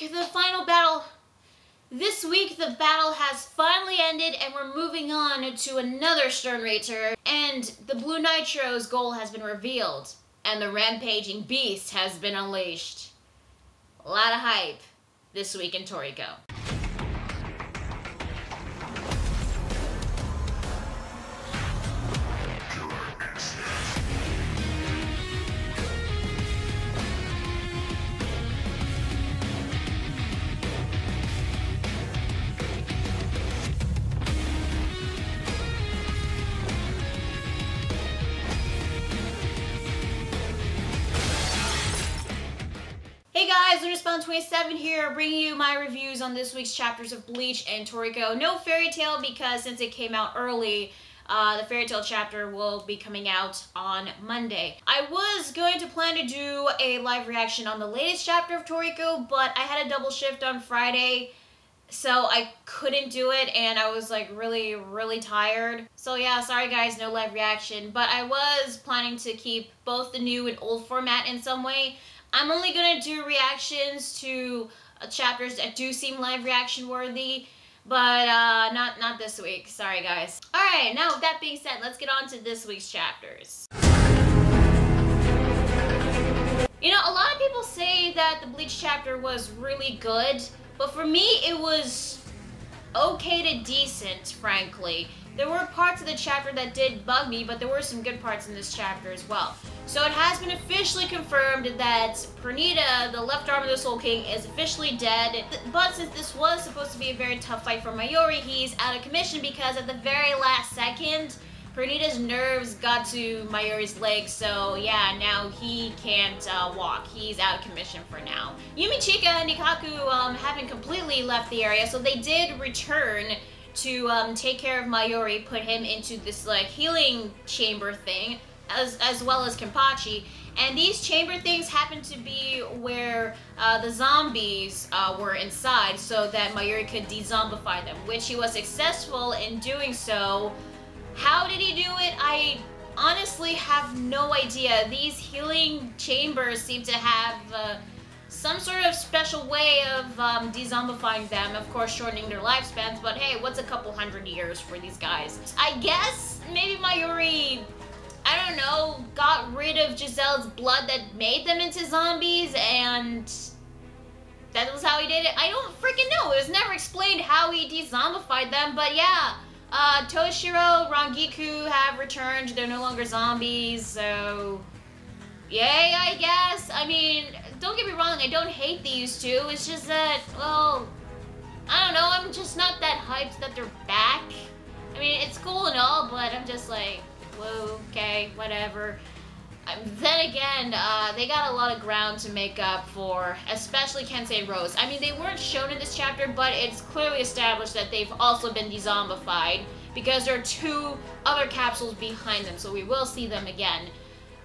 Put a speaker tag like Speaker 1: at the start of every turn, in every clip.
Speaker 1: week, the final battle. This week, the battle has finally ended, and we're moving on to another Stern Rater. And the Blue Nitro's goal has been revealed, and the Rampaging Beast has been unleashed. A lot of hype this week in Toriko. Hey guys, LunaSpawn27 here, bringing you my reviews on this week's chapters of Bleach and Toriko. No Fairy Tail because since it came out early, the Fairy Tail chapter will be coming out on Monday. I was going to plan to do a live reaction on the latest chapter of Toriko, but I had a double shift on Friday, so I couldn't do it, and I was like really tired. So yeah, sorry guys, no live reaction, but I was planning to keep both the new and old format in some way. I'm only going to do reactions to chapters that do seem live reaction worthy, but not this week. Sorry guys. Alright, now with that being said, let's get on to this week's chapters. You know, a lot of people say that the Bleach chapter was really good, but for me it was okay to decent, frankly. There were parts of the chapter that did bug me, but there were some good parts in this chapter as well. So it has been officially confirmed that Pernita, the left arm of the Soul King, is officially dead. But since this was supposed to be a very tough fight for Mayuri, he's out of commission because at the very last second, Pernita's nerves got to Mayuri's legs, so yeah, now he can't walk. He's out of commission for now. Yumichika and Ikkaku haven't completely left the area, so they did return to take care of Mayuri, put him into this like healing chamber thing, as well as Kenpachi. And these chamber things happen to be where the zombies were inside, so that Mayuri could dezombify them, which he was successful in doing so. How did he do it? I honestly have no idea. These healing chambers seem to have some sort of special way of dezombifying them, of course shortening their lifespans, but hey, what's a couple hundred years for these guys? I guess maybe Mayuri, I don't know, got rid of Giselle's blood that made them into zombies, and that was how he did it? I don't freaking know. It was never explained how he dezombified them, but yeah. Toshiro, Rangiku have returned. They're no longer zombies, so yay, I guess. I mean, don't get me wrong, I don't hate these two. It's just that, well, I don't know, I'm just not that hyped that they're back. I mean, it's cool and all, but I'm just like, whoa, okay, whatever. Then again, they got a lot of ground to make up for, especially Kensei and Rose. I mean, they weren't shown in this chapter, but it's clearly established that they've also been dezombified because there are two other capsules behind them, so we will see them again.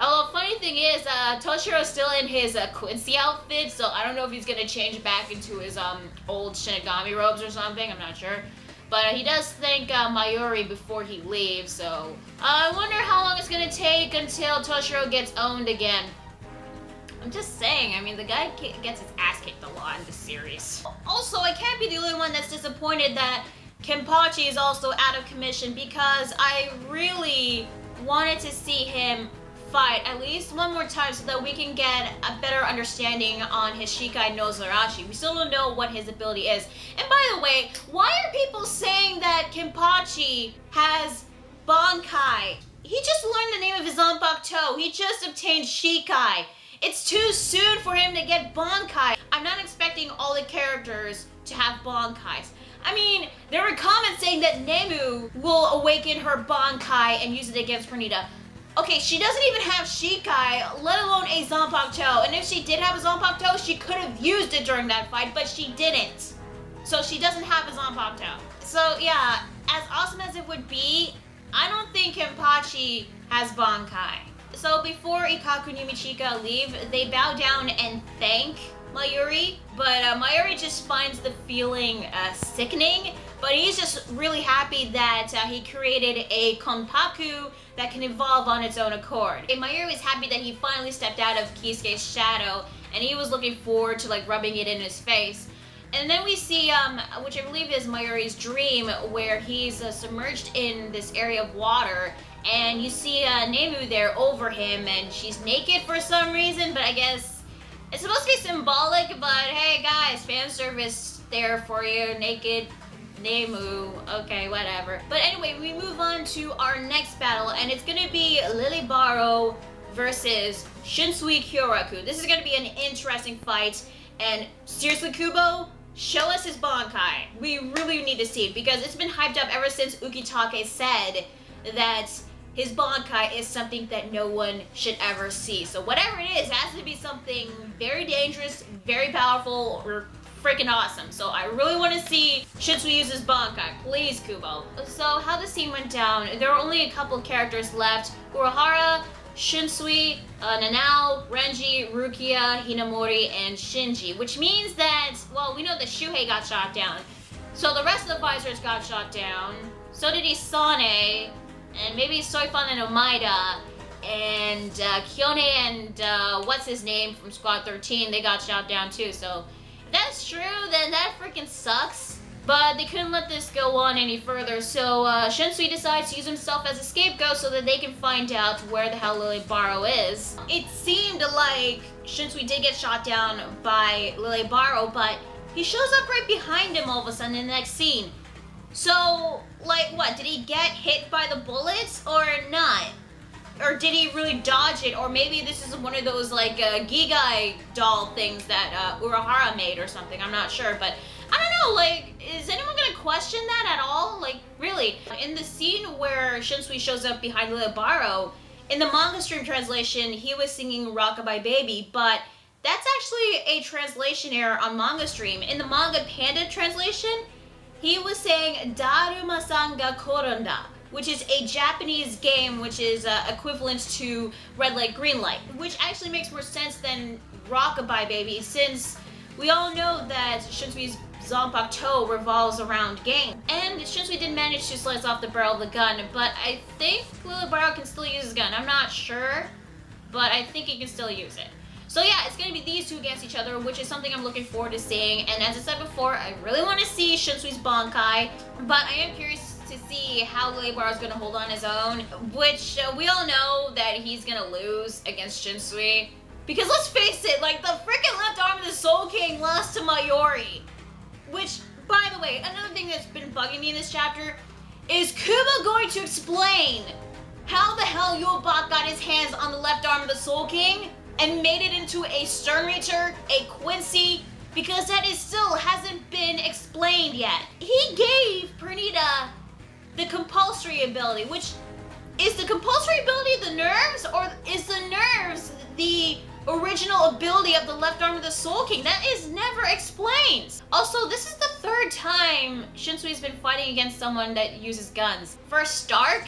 Speaker 1: Although, funny thing is, Toshiro's still in his Quincy outfit, so I don't know if he's gonna change back into his old Shinigami robes or something, I'm not sure. But he does thank Mayuri before he leaves, so I wonder how long it's gonna take until Toshiro gets owned again. I'm just saying, I mean, the guy gets his ass kicked a lot in this series. Also, I can't be the only one that's disappointed that Kenpachi is also out of commission, because I really wanted to see him fight at least one more time so that we can get a better understanding on his Shikai no Zarashi. We still don't know what his ability is. And by the way, why are people saying that Kenpachi has Bankai? He just learned the name of his Zanpakuto. He just obtained Shikai. It's too soon for him to get Bankai. I'm not expecting all the characters to have Bankais. I mean, there were comments saying that Nemu will awaken her Bankai and use it against Pernita. Okay, she doesn't even have Shikai, let alone a Zanpakuto. And if she did have a Zanpakuto, she could have used it during that fight, but she didn't. So she doesn't have a Zanpakuto. So yeah, as awesome as it would be, I don't think Kenpachi has Bankai. So before Ikkaku and Yumichika leave, they bow down and thank Mayuri, but Mayuri just finds the feeling sickening, but he's just really happy that he created a Konpaku that can evolve on its own accord. And Mayuri is happy that he finally stepped out of Kisuke's shadow and he was looking forward to like rubbing it in his face. And then we see, which I believe is Mayuri's dream, where he's submerged in this area of water, and you see Nemu there over him, and she's naked for some reason, but I guess it's supposed to be symbolic, but hey guys, fan service there for you, naked Nemu, okay, whatever. But anyway, we move on to our next battle, and it's gonna be Lille Barro versus Shunsui Kyoraku. This is gonna be an interesting fight, and seriously, Kubo, show us his Bankai. We really need to see it, because it's been hyped up ever since Ukitake said that his Bankai is something that no one should ever see. So whatever it is, it has to be something very dangerous, very powerful, or freaking awesome. So I really want to see Shunsui use his Bankai. Please, Kubo. So how the scene went down, there were only a couple of characters left. Urahara, Shunsui, Nanao, Renji, Rukia, Hinamori, and Shinji. Which means that, well, we know that Shuhei got shot down. So the rest of the visors got shot down. So did Isane, and maybe Soifan and Omaida, and Kyone and what's his name from Squad 13, they got shot down too. So if that's true, then that freaking sucks. But they couldn't let this go on any further, so Shunsui decides to use himself as a scapegoat so that they can find out where the hell Lille Barro is. It seemed like Shunsui did get shot down by Lille Barro, but he shows up right behind him all of a sudden in the next scene. So, like, what? Did he get hit by the bullets or not? Or did he really dodge it? Or maybe this is one of those, like, Gigai doll things that Urahara made or something. I'm not sure, but I don't know, like, is anyone gonna question that at all? Like, really? In the scene where Shunsui shows up behind Lille Barro, in the manga stream translation, he was singing Rockabye Baby, but that's actually a translation error on manga stream. In the manga Panda translation, he was saying Daruma-san ga koronda, which is a Japanese game which is equivalent to Red Light, Green Light, which actually makes more sense than Rockabye Baby, since we all know that Shunsui's Zanpakuto revolves around game. And Shunsui did manage to slice off the barrel of the gun, but I think Lille Barro can still use his gun. I'm not sure, but I think he can still use it. So yeah, it's going to be these two against each other, which is something I'm looking forward to seeing. And as I said before, I really want to see Shunsui's Bankai, but I am curious to see how Lille Barro is going to hold on his own, which we all know that he's going to lose against Shunsui. Because let's face it, like, the freaking left arm of the Soul King lost to Mayuri. Which, by the way, another thing that's been bugging me in this chapter is Kubo going to explain how the hell Yobot got his hands on the left arm of the Soul King and made it into a Stern Reacher, a Quincy, because that is still hasn't been explained yet. He gave Pernita the compulsory ability, which is the compulsory ability the nerves, or is the nerves the original ability of the left arm of the Soul King? That is never explained. Also, this is the third time Shinsui's been fighting against someone that uses guns. First Stark,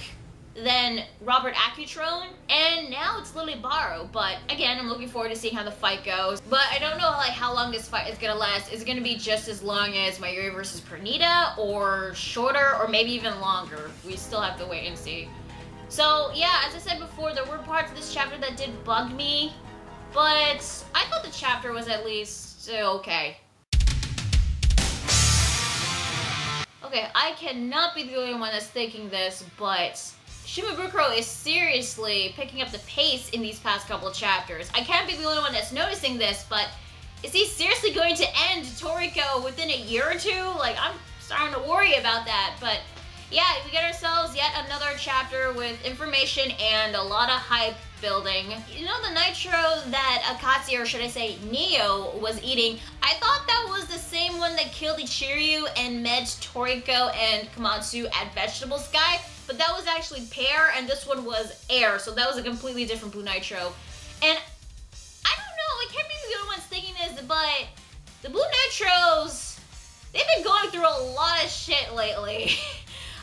Speaker 1: then Robert Accutrone, and now it's Lille Barro. But again, I'm looking forward to seeing how the fight goes. But I don't know like how long this fight is gonna last. Is it gonna be just as long as Mayuri versus Pernita, or shorter, or maybe even longer? We still have to wait and see. So yeah, as I said before, there were parts of this chapter that did bug me, but I thought the chapter was at least okay. Okay, I cannot be the only one that's thinking this, but Shimabukuro is seriously picking up the pace in these past couple of chapters. I can't be the only one that's noticing this, but is he seriously going to end Toriko within a year or two? Like, I'm starting to worry about that, but yeah, we get ourselves yet another chapter with information and a lot of hype building. You know, the nitro that Acacia, or should I say Neo, was eating, I thought that was the same one that killed Ichiryu and met Toriko and Komatsu at Vegetable Sky, but that was actually pear, and this one was air, so that was a completely different Blue Nitro. And I don't know, I can't be the only ones thinking this, but the Blue Nitros, they've been going through a lot of shit lately.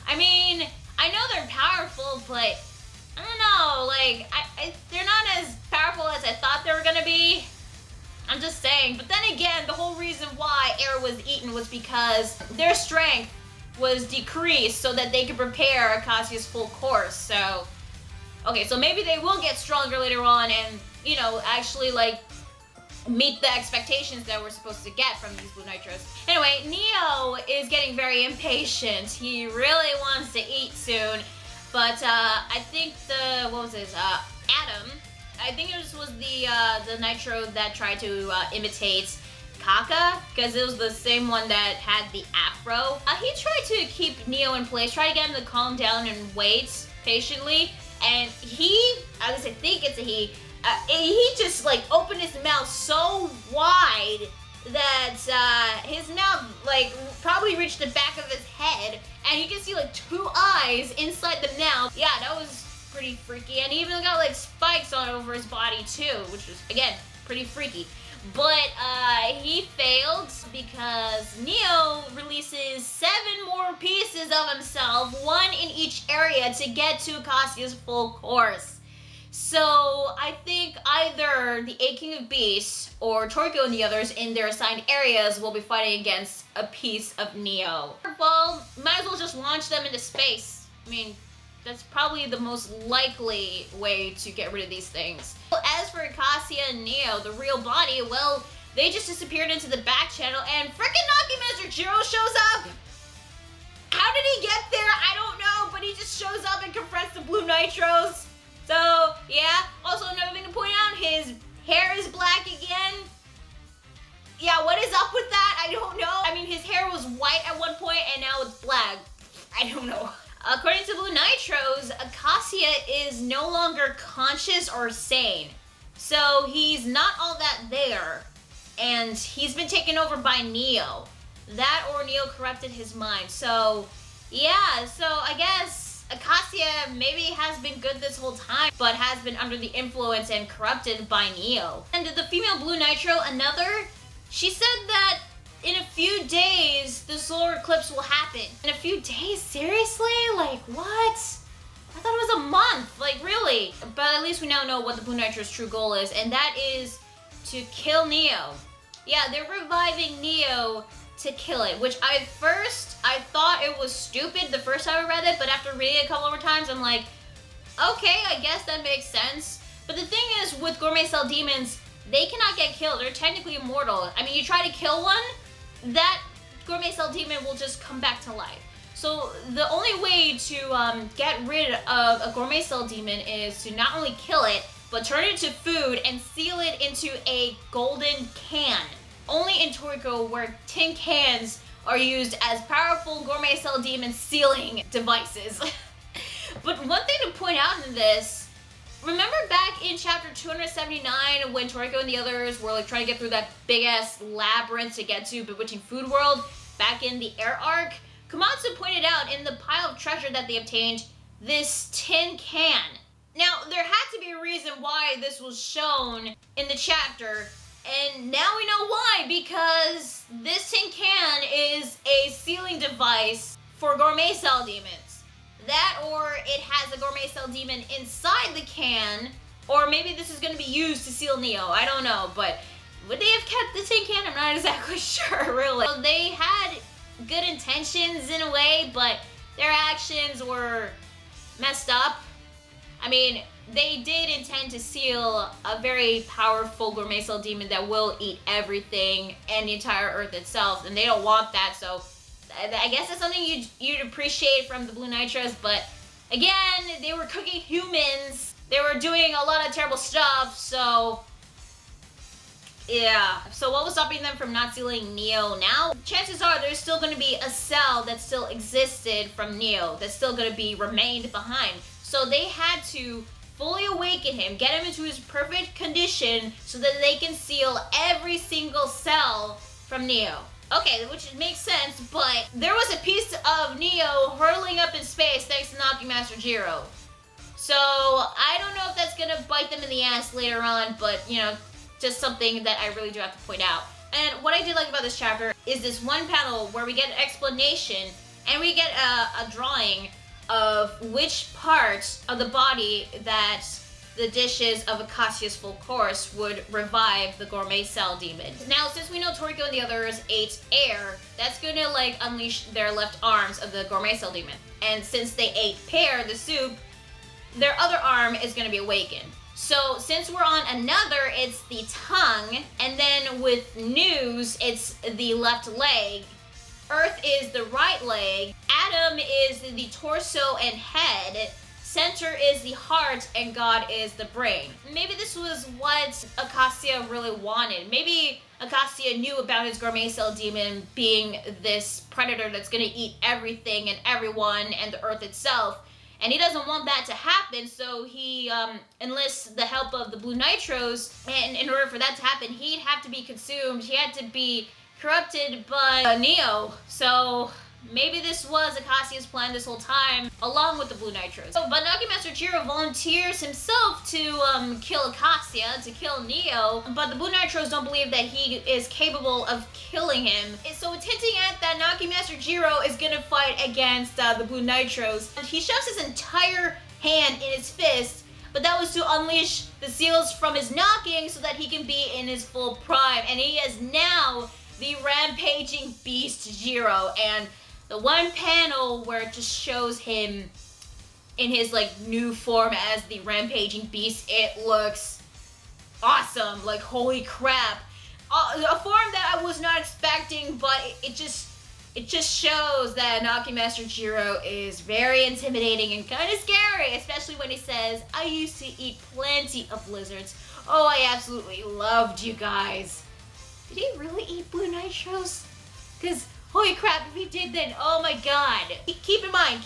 Speaker 1: I mean, I know they're powerful, but I don't know, like, they're not as powerful as I thought they were gonna be. I'm just saying. But then again, the whole reason why air was eaten was because their strength was decreased so that they could prepare Acacia's full course. So, okay, so maybe they will get stronger later on and, you know, actually, like, meet the expectations that we're supposed to get from these Blue Nitros. Anyway, Neo is getting very impatient. He really wants to eat soon, but I think what was his, Adam, I think it was the Nitro that tried to imitate Kaka, because it was the same one that had the afro. He tried to keep Neo in place, try to get him to calm down and wait patiently, and at least I think it's a he just like opened his mouth so wide that his mouth like probably reached the back of his head, and you can see like 2 eyes inside the mouth. Yeah, that was pretty freaky, and he even got like spikes all over his body too, which was again pretty freaky. But he failed because Neo releases 7 more pieces of himself, 1 in each area, to get to Acacia's full course. So I think either the 8 King of Beasts or Toriko and the others in their assigned areas will be fighting against a piece of Neo. Well, might as well just launch them into space. I mean, that's probably the most likely way to get rid of these things. As for Acacia and Neo, the real body, well, they just disappeared into the back channel, and frickin' Knocking Master Jiro shows up! How did he get there? I don't know, but he just shows up and confronts the Blue Nitros. So, yeah. Also, another thing to point out, his hair is black again. Yeah, what is up with that? I don't know. I mean, his hair was white at one point, and now it's black. I don't know. According to Blue Nitros, Acacia is no longer conscious or sane. So he's not all that there. And he's been taken over by Neo. That or Neo corrupted his mind. So, yeah, so I guess Acacia maybe has been good this whole time, but has been under the influence and corrupted by Neo. And the female Blue Nitro, she said that in a few days, the solar eclipse will happen. In a few days? Seriously? Like, what? I thought it was a month. Like, really? But at least we now know what the Blue Nitro's true goal is, and that is to kill Neo. Yeah, they're reviving Neo to kill it, which I thought it was stupid the first time I read it, but after reading it a couple more times, I'm like, okay, I guess that makes sense. But the thing is, with Gourmet Cell Demons, they cannot get killed. They're technically immortal. I mean, you try to kill one, that Gourmet Cell Demon will just come back to life. So the only way to get rid of a Gourmet Cell Demon is to not only kill it, but turn it into food and seal it into a golden can. Only in Toriko, where tin cans are used as powerful Gourmet Cell Demon sealing devices. But one thing to point out in this, remember back in chapter 279 when Toriko and the others were like trying to get through that big ass labyrinth to get to Bewitching Food World back in the air arc? Komatsu pointed out in the pile of treasure that they obtained this tin can. Now, there had to be a reason why this was shown in the chapter, and now we know why, because this tin can is a sealing device for Gourmet Cell Demons. That, or it has a Gourmet Cell Demon inside the can, or maybe this is going to be used to seal Neo. I don't know, but would they have kept the tin can? I'm not exactly sure, really. So they had good intentions in a way, but their actions were messed up. I mean, they did intend to seal a very powerful Gourmet Cell Demon that will eat everything and the entire Earth itself, and they don't want that, so I guess that's something you'd appreciate from the Blue Nitros, but again, they were cooking humans. They were doing a lot of terrible stuff, so yeah. So what was stopping them from not sealing Neo now? Chances are there's still going to be a cell that still existed from Neo, that's still going to be remained behind. So they had to fully awaken him, get him into his perfect condition so that they can seal every single cell from Neo. Okay, which makes sense, but there was a piece of Neo hurtling up in space thanks to Knocking Master Jiro. So I don't know if that's gonna bite them in the ass later on, but you know, just something that I really do have to point out. And what I did like about this chapter is this one panel where we get an explanation and we get a drawing of which parts of the body that the dishes of Acacia's full course would revive the Gourmet Cell Demon. Now, since we know Toriko and the others ate air, that's gonna like unleash their left arms of the Gourmet Cell Demon. And since they ate pear, the soup, their other arm is gonna be awakened. So since we're on another, it's the tongue, and then with news, it's the left leg. Earth is the right leg. Adam is the torso and head. Center is the heart, and God is the brain. Maybe this was what Acacia really wanted. Maybe Acacia knew about his gourmet cell demon being this predator that's gonna eat everything and everyone and the earth itself. And he doesn't want that to happen, so he enlists the help of the Blue Nitros. And in order for that to happen, he'd have to be consumed. He had to be corrupted by Neo. So maybe this was Acacia's plan this whole time, along with the Blue Nitros. So, but Master Jiro volunteers himself to kill Acacia, to kill Neo, but the Blue Nitros don't believe that he is capable of killing him. So it's hinting at that Master Jiro is gonna fight against the Blue Nitros. And he shoves his entire hand in his fist, but that was to unleash the seals from his knocking so that he can be in his full prime. And he is now the Rampaging Beast Jiro. And the one panel where it just shows him in his like new form as the Rampaging Beast, it looks awesome. Like, holy crap. A form that I was not expecting, but it just shows that Master Jiro is very intimidating and kind of scary, especially when he says, "I used to eat plenty of lizards. Oh, I absolutely loved you guys." Did he really eat Blue Nitros? Because holy crap, if he did, then oh my god. Keep in mind,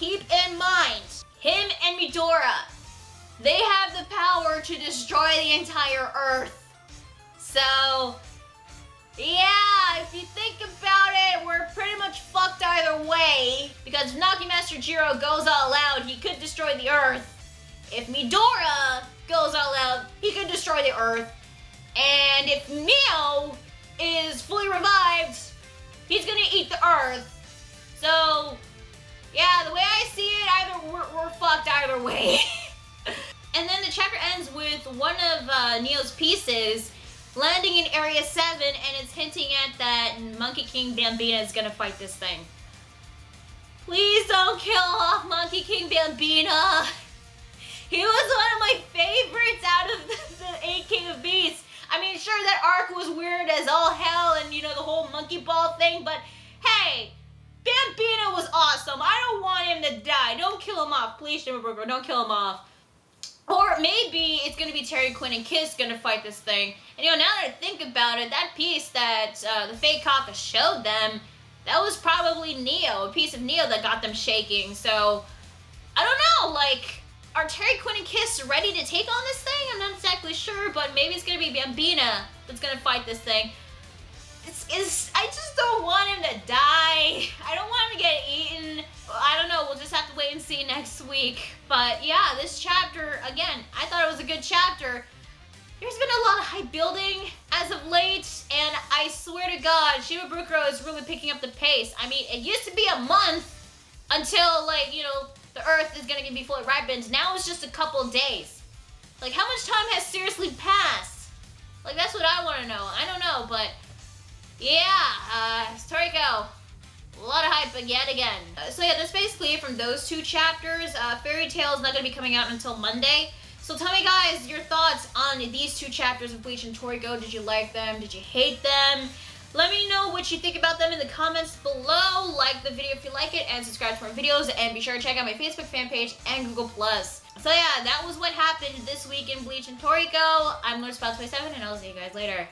Speaker 1: him and Midora, they have the power to destroy the entire Earth. So, yeah, if you think about it, we're pretty much fucked either way. Because if Master Jiro goes all out, he could destroy the Earth. If Midora goes all out, he could destroy the Earth. And if Neo is fully revived, he's gonna eat the Earth. So, yeah, the way I see it, either we're fucked either way. And then the chapter ends with one of Neo's pieces landing in Area 7, and it's hinting at that Monkey King Bambina is gonna fight this thing. Please don't kill off Monkey King Bambina. He was one of my favorites out of the 8 King of Beasts. I mean, sure, that arc was weird as all hell, and, you know, the whole monkey ball thing, but hey, Bambino was awesome. I don't want him to die. Don't kill him off. Please, Shimaburo, don't kill him off. Or maybe it's going to be Terry, Quinn, and Kiss going to fight this thing. And, you know, now that I think about it, that piece that the fake Kaka showed them, that was probably Neo, a piece of Neo that got them shaking. So, I don't know, like, are Terry, Quinn, and Kiss ready to take on this thing? I'm not exactly sure, but maybe it's going to be Bambina that's going to fight this thing. I just don't want him to die. I don't want him to get eaten. I don't know, we'll just have to wait and see next week. But yeah, this chapter, again, I thought it was a good chapter. There's been a lot of hype building as of late, and I swear to God, Shimabukuro is really picking up the pace. I mean, it used to be a month until, like, you know, the Earth is gonna be fully ripened. Now it's just a couple days. Like, how much time has seriously passed? Like, that's what I want to know. I don't know, but yeah, Toriko, a lot of hype yet again. So yeah, that's basically it from those two chapters. Fairy Tail is not going to be coming out until Monday. So tell me, guys, your thoughts on these two chapters of Bleach and Toriko. Did you like them? Did you hate them? Let me know what you think about them in the comments below. Like the video if you like it, and subscribe to more videos, and be sure to check out my Facebook fan page and Google+. So yeah, that was what happened this week in Bleach and Toriko. I'm LordSpout27, and I'll see you guys later.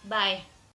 Speaker 1: Bye.